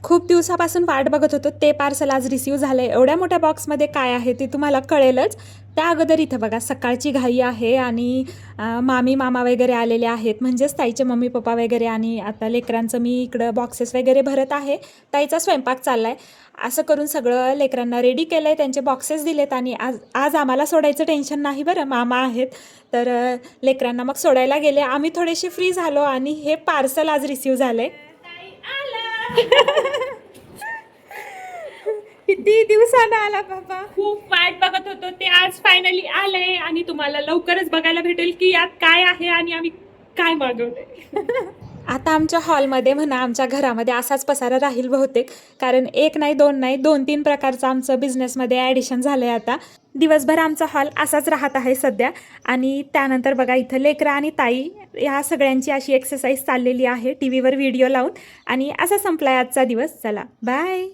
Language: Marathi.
खूप दिवसापासून वाट बघत होतो, ते पार्सल आज रिसीव झालं आहे. एवढ्या मोठ्या बॉक्समध्ये काय आहे ते तुम्हाला कळेलच. त्या अगोदर इथं बघा सकाळची घाई आहे आणि मामी मामा वगैरे आलेले आहेत, म्हणजेच ताईचे मम्मी पप्पा वगैरे. आणि आता लेकरांचं मी इकडं बॉक्सेस वगैरे भरत आहे. ताईचा स्वयंपाक चालला आहे. असं करून सगळं लेकरांना रेडी केलं आहे, त्यांचे बॉक्सेस दिलेत. आणि आज आज आम्हाला सोडायचं टेन्शन नाही बरं, मामा आहेत तर लेकरांना मग सोडायला गेले. आम्ही थोडेसे फ्री झालो आणि हे पार्सल आज रिसीव झालं आहे. किती दिवसानं आला बाबा. खूप वाट बघत होतो, ते आज फायनली आलंय आणि तुम्हाला लवकरच बघायला भेटेल की यात काय आहे आणि आम्ही काय मागवलंय. आता आमच्या हॉलमध्ये म्हणा, आमच्या घरामध्ये असाच पसारा राहील बहुतेक, कारण एक नाही दोन नाही 2-3 प्रकारचं आमचं बिझनेसमध्ये ॲडिशन झालं आहे. आता दिवसभर आमचा हॉल असाच राहत आहे सध्या. आणि त्यानंतर बघा इथं लेकरं आणि ताई ह्या सगळ्यांची अशी एक्सरसाइज चाललेली आहे टी व्हीवर व्हिडिओ लावून. आणि असा संपला आजचा दिवस. चला बाय.